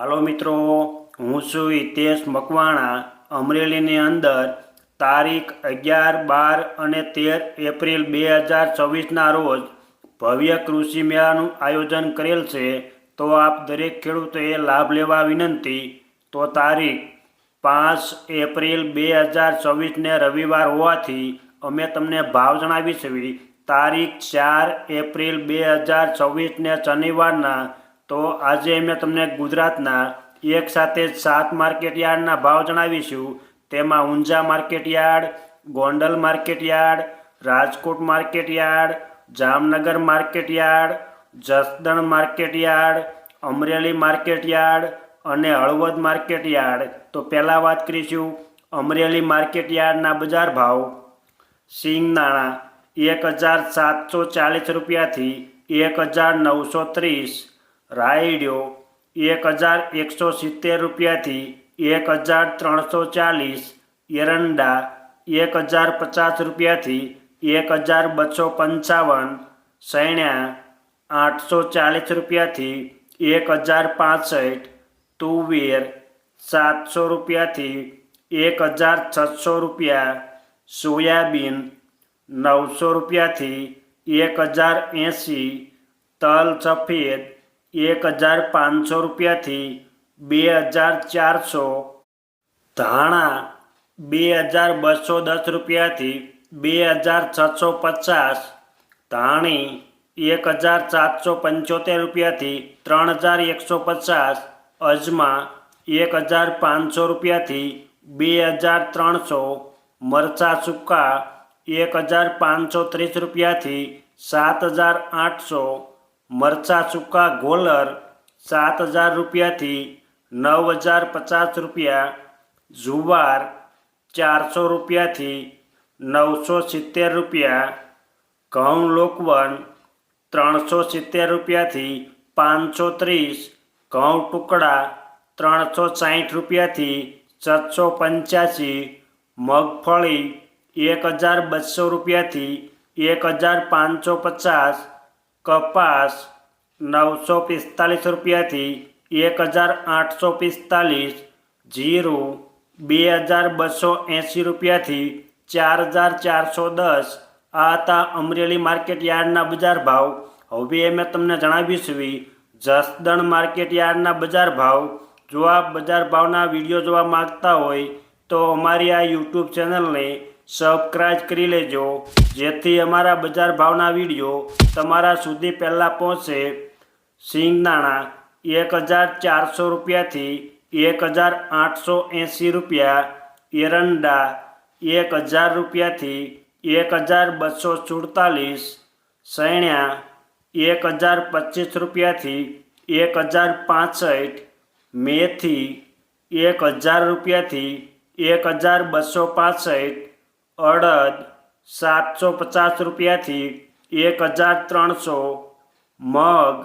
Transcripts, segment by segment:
હાલો મિત્રો, હું છું હિતેશ મકવાણા. અમરેલીની અંદર તારીખ 11, 12 અને 13 એપ્રિલ 2024ના રોજ ભવ્ય કૃષિ મેળાનું આયોજન કરેલ છે. તો આપ દરેક ખેડૂતોએ લાભ લેવા વિનંતી. તો તારીખ 5 એપ્રિલ 2024ને રવિવાર હોવાથી અમે તમને ભાવ જણાવીશું. તારીખ 4 એપ્રિલ 2024ને શનિવારના. તો આજે અમે તમને ગુજરાતના એક સાથે 7 માર્કેટયાર્ડના ભાવ જણાવીશું. તેમાં Unjha market yard, Gondal market yard, Rajkot market yard, Jamnagar market yard, Jasdan market yard, Amreli market yard અને હળવદ માર્કેટયાર્ડ. તો પહેલાં વાત કરીશું અમરેલી માર્કેટયાર્ડના બજાર ભાવ. સિંગદાણા 1740 રૂપિયાથી 1930, રાયડો 1170 રૂપિયાથી 1340, એરંડા 1050 રૂપિયાથી 1255, સૈણા 840 રૂપિયાથી 1065, તુવેર 700 રૂપિયાથી 1600 રૂપિયા, સોયાબીન 900 રૂપિયાથી 1080, તલ સફેદ 1500 રૂપિયાથી 2400, ધાણા 2210 રૂપિયાથી 2650, ધાણી 1775 રૂપિયાથી 3150, અજમા 1500 રૂપિયાથી 2300, મરચાં સૂકા 1530 રૂપિયાથી 7800, મરચાં સૂકા ગોલર 7000 રૂપિયાથી 9050 રૂપિયા, જુવાર 400 રૂપિયાથી 970 રૂપિયા, ઘઉં લોકવન 370 રૂપિયાથી 530, ઘઉં ટુકડા 360 રૂપિયાથી 785, મગફળી 1200 રૂપિયાથી 1550, કપાસ 945 રૂપિયાથી 1845, જીરું 2280 રૂપિયાથી 4410. આ હતા અમરેલી માર્કેટ યાર્ડના બજાર ભાવ. હવે મેં તમને જણાવીશું જસદણ માર્કેટ યાર્ડના બજાર ભાવ. જો આપ બજાર ભાવના વિડીયો જોવા માંગતા હોય તો અમારી આ યુટ્યુબ ચેનલને સબસ્ક્રાઈબ કરી લેજો, જેથી અમારા બજાર ભાવના વિડીયો તમારા સુધી પહેલાં પહોંચે. સિંગદાણા 1400 રૂપિયાથી 1880 રૂપિયા, એરંડા 1000 રૂપિયાથી 1247, સૈણા 1025 રૂપિયાથી 1065, મેથી 1000 રૂપિયાથી 1265, અડદ 750 રૂપિયાથી 1300, મગ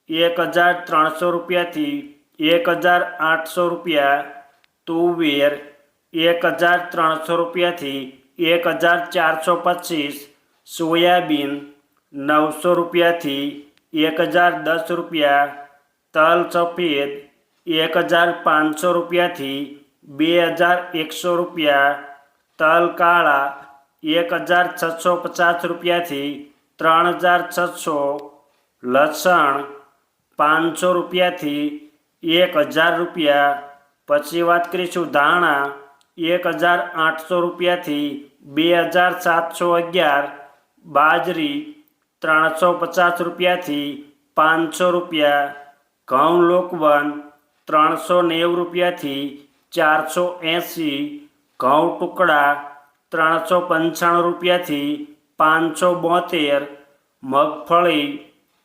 1300 રૂપિયાથી 1800 રૂપિયા, તુવેર 1300 રૂપિયાથી 1425, સોયાબીન 900 રૂપિયાથી 1010 રૂપિયા, તલ સફેદ 1500 રૂપિયાથી 2100 રૂપિયા, તલ કાળા 1650 રૂપિયાથી 3600, લસણ 500 રૂપિયાથી 1000 રૂપિયા. પછી વાત કરીશું ધાણા 1800 રૂપિયાથી 2711, બાજરી 350 રૂપિયાથી 500 રૂપિયા, ઘઉં લોકવન 390 રૂપિયાથી 480, ઘઉં ટુકડા 395 રૂપિયાથી 572, મગફળી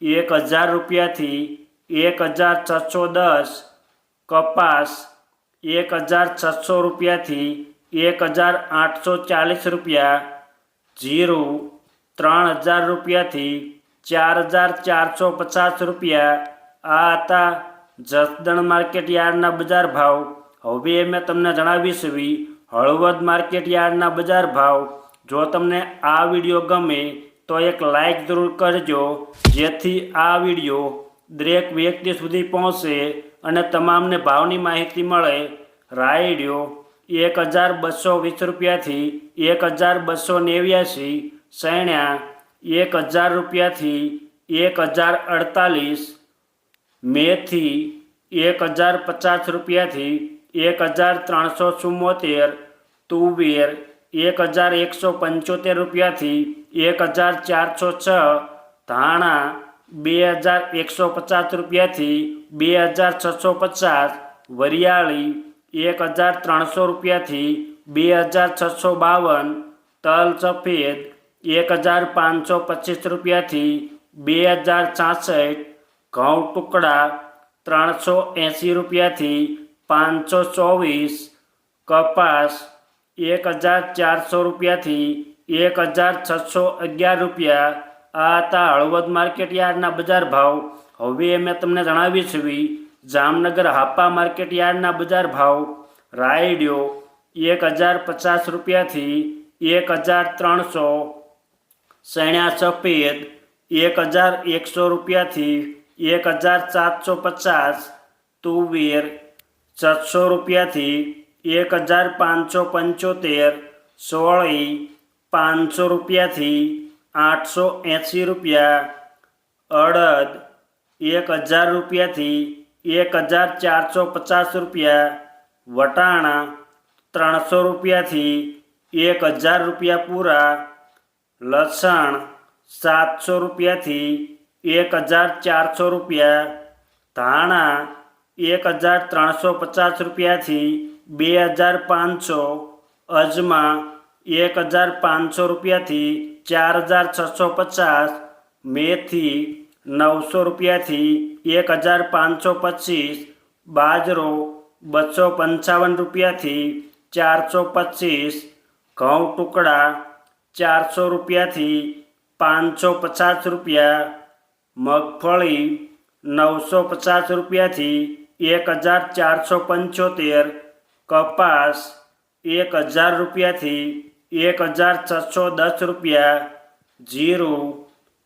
1000 રૂપિયાથી 1610, કપાસ 1600 રૂપિયાથી 1840 રૂપિયા, જીરું 3000 રૂપિયાથી 4450 રૂપિયા. આ હતા જસદણ માર્કેટ યાર્ડના બજાર ભાવ. હવે મેં તમને જણાવીશું હળવદ માર્કેટ યાર્ડના બજાર ભાવ. જો તમને આ વિડીયો ગમે તો એક લાઈક જરૂર કરજો, જેથી આ વિડીયો દરેક વ્યક્તિ સુધી પહોંચે અને તમામને ભાવની માહિતી મળે. રાયડિયો 1220 રૂપિયાથી 1289, સૈણા 1000 રૂપિયાથી 1048, મેથી 1050 રૂપિયાથી 1374, તુવેર 1175 રૂપિયાથી 1406, ધાણા 2150 રૂપિયાથી 2650, વરિયાળી 1300 રૂપિયાથી 2652, તલ સફેદ 1525 રૂપિયાથી 2066, ઘઉં ટુકડા 380 રૂપિયાથી 524, કપાસ 1400 રૂપિયાથી 1611 રૂપિયા. આ હતા હળવદ માર્કેટ યાર્ડના બજાર ભાવ. હવે મેં તમને જણાવી છે જામનગર હાપા માર્કેટ યાર્ડના બજાર ભાવ. રાયડિયો 1050 રૂપિયાથી 1300, સૈણા સફેદ 1100 રૂપિયાથી 1750, તુવેર 700 રૂપિયાથી 1575, સોળી 500 રૂપિયાથી 880 રૂપિયા, અડદ 1000 રૂપિયાથી 1450 રૂપિયા, વટાણા 300 રૂપિયાથી 1000 રૂપિયા પૂરા, લસણ 700 રૂપિયાથી 1400 રૂપિયા, ધાણા 1350 રૂપિયાથી 2500, અજમા 1500 રૂપિયાથી 4650, મેથી 900 રૂપિયાથી 1525, બાજરો 255 રૂપિયાથી 425, ઘઉં ટુકડા 400 રૂપિયાથી 550 રૂપિયા, મગફળી 950 રૂપિયાથી 1475, કપાસ 1000 રૂપિયાથી 1610 રૂપિયા, જીરું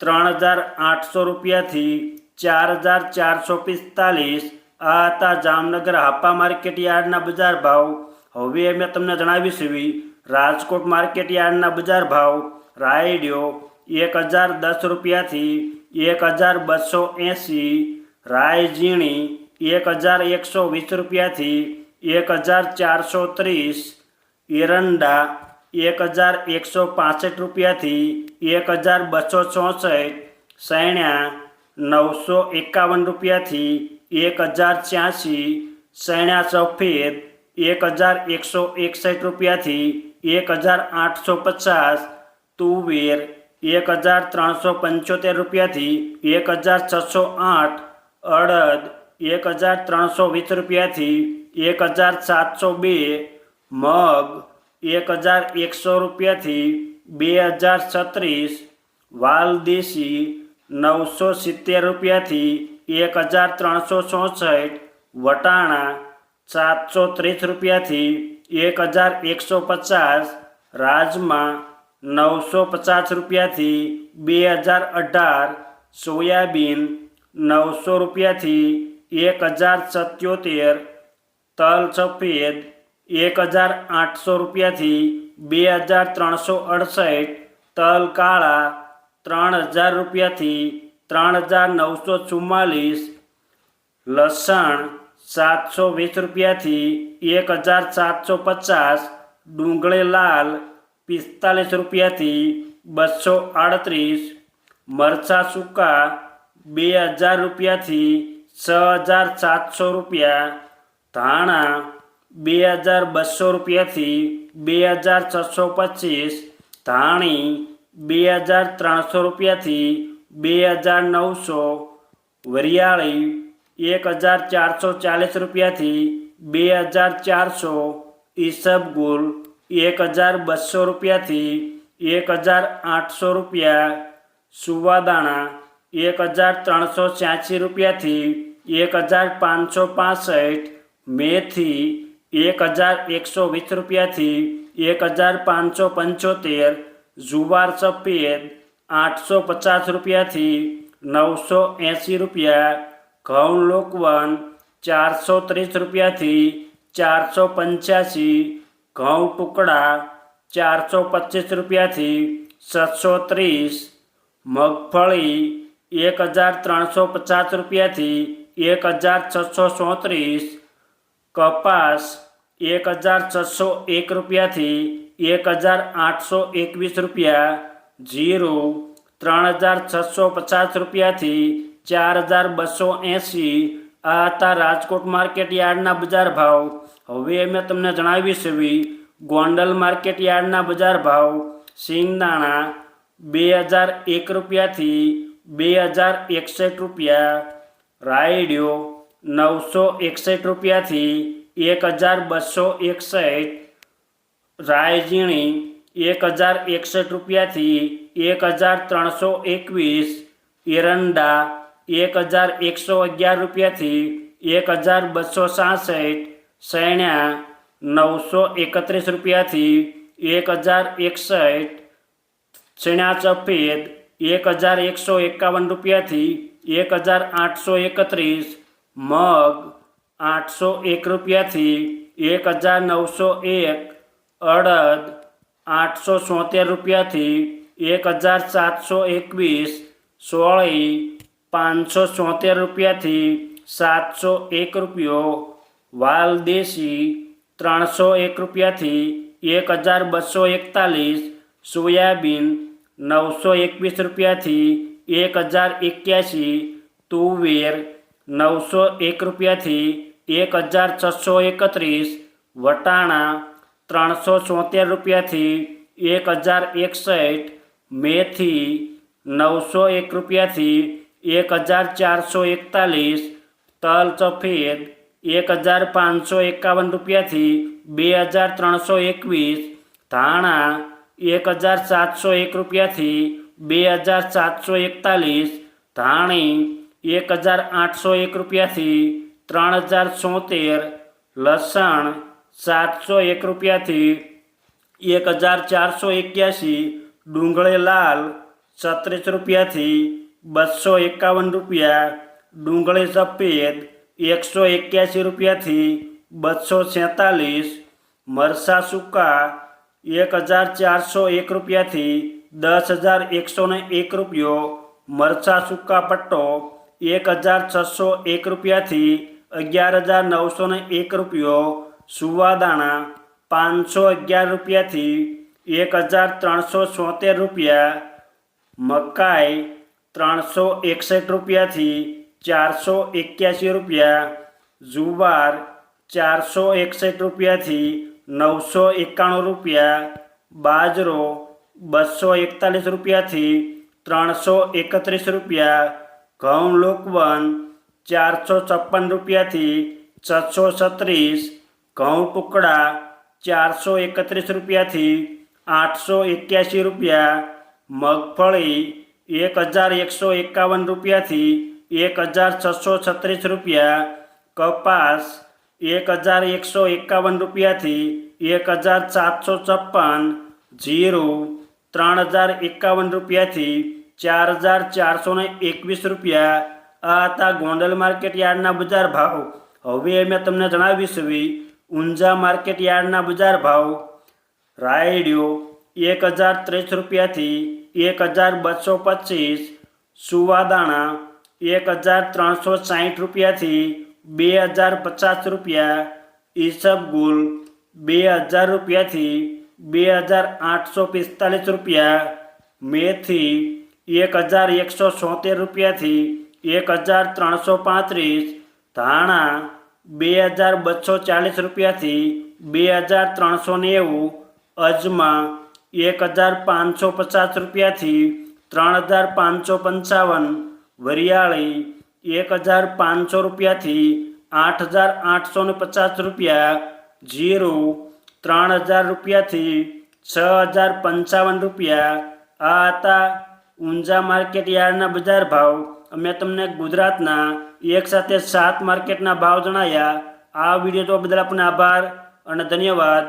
3800 રૂપિયાથી 4445. આ હતા જામનગર હાપા માર્કેટ યાર્ડના બજાર ભાવ. હવે મેં તમને જણાવી છે રાજકોટ માર્કેટ યાર્ડના બજાર ભાવ. રાયડિયો 1010 રૂપિયાથી 1280, રાય ઝીણી 1120 રૂપિયાથી 1430, એરંડા 1165 રૂપિયાથી 1264, સૈણા 951 રૂપિયાથી 1086, સૈણા સફેદ 1161 રૂપિયાથી 1850, તુવેર 1375 રૂપિયાથી 1608, અડદ 1320 રૂપિયાથી 1702, મગ 1100 રૂપિયાથી 2036, વાલદેશી 970 રૂપિયાથી 1364, વટાણા 730 રૂપિયાથી 1150, રાજમા 950 રૂપિયાથી 2018, સોયાબીન 900 રૂપિયાથી 1077, તલ સફેદ 1800 રૂપિયાથી 2368, તલ કાળા 3000 રૂપિયાથી 3944, લસણ 720 રૂપિયાથી 1750, ડુંગળી લાલ 45 રૂપિયાથી 238, મરચાં સૂકા 2000 રૂપિયાથી 6700 રૂપિયા, ધાણા 2200 રૂપિયાથી 2625, ધાણી 2300 રૂપિયાથી 2900, વરિયાળી 1440 રૂપિયાથી 2400, ઈસબગુલ 1200 રૂપિયાથી 1800 રૂપિયા, સુવાદાણા 1386 રૂપિયાથી 1565, મેથી 1120 રૂપિયાથી 1575, જુવાર સફેદ 850 રૂપિયાથી 980 રૂપિયા, ઘઉં લોકવન 430 રૂપિયાથી 485, ઘઉં ટુકડા 425 રૂપિયાથી 730, મગફળી 1350 રૂપિયાથી 1634, કપાસ 1601 રૂપિયાથી 1821 રૂપિયા, જીરું 3650 રૂપિયાથી 4280. આ હતા રાજકોટ માર્કેટ યાર્ડના બજાર ભાવ. હવે મેં તમને જણાવીશું ગોંડલ માર્કેટ યાર્ડના બજાર ભાવ. સિંગદાણા 2001 રૂપિયાથી 2061 રૂપિયા, રાયડિયો 961 રૂપિયાથી 1261, રાયઝીણી 1061 રૂપિયાથી 1321, એરંડા 1111 રૂપિયાથી 1266, સૈણા 931 રૂપિયાથી 1061, ચણા સફેદ 1151 રૂપિયાથી 1831, મગ 801 રૂપિયાથી 1901, અડદ 873 રૂપિયાથી 1721, સોળી 573 રૂપિયાથી 701 રૂપિયો, વાલદેશી 301 રૂપિયાથી 1241, સોયાબીન 921 રૂપિયાથી 1081, તુવેર 901 રૂપિયાથી 1631, વટાણા 373 રૂપિયાથી 1061, મેથી 901 રૂપિયાથી 1441, તલ સફેદ 1551 રૂપિયાથી 2321, ધાણા 1701 રૂપિયાથી 2741, ધાણી 1801 રૂપિયાથી 3076, લસણ 701 રૂપિયાથી 1481, ડુંગળી લાલ 36 રૂપિયાથી 251 રૂપિયા, ડુંગળી સફેદ 181 રૂપિયાથી 247, મરચાં સૂકા 1401 રૂપિયાથી 10,101 રૂપિયો, મરચાં સૂકા પટ્ટો 1601 રૂપિયાથી 11,901 રૂપિયો, સુવાદાણા 511 રૂપિયાથી 1376 રૂપિયા, મકાઈ 361 રૂપિયાથી 481 રૂપિયા, જુવાર 461 રૂપિયાથી 991 રૂપિયા, બાજરો 241 રૂપિયાથી 331 રૂપિયા, ઘઉં લોકવન 456 રૂપિયાથી 636, ઘઉં ટુકડા 431 રૂપિયાથી 881 રૂપિયા, મગફળી 1151 રૂપિયાથી 1636 રૂપિયા, કપાસ 1151 રૂપિયાથી 1756, જીરું 3051 રૂપિયાથી 4421 રૂપિયા. આ હતા ગોંડલ માર્કેટ યાર્ડના બજાર ભાવ. હવે મેં તમને જણાવીશું ઊંઝા માર્કેટ યાર્ડના બજાર ભાવ. રાયડિયો 1030 રૂપિયાથી 1225, સુવાદાણા 1360 રૂપિયાથી 2050 રૂપિયા, ઈસબગુલ 2000 રૂપિયાથી 2845 રૂપિયા, મેથી 1176 રૂપિયાથી 1335, ધાણા 2240 રૂપિયાથી 2390, અજમા 1550 રૂપિયાથી 3555, વરિયાળી 1500 રૂપિયાથી 8850 રૂપિયા, જીરું 3000 રૂપિયાથી 6055 રૂપિયા. આ હતા ઊંઝા માર્કેટ યાર્ડના બજાર ભાવ. અમે તમને ગુજરાતના એક સાથે 7 માર્કેટના ભાવ જણાયા. આ વિડીયો તો બદલ આપનો આભાર અને ધન્યવાદ.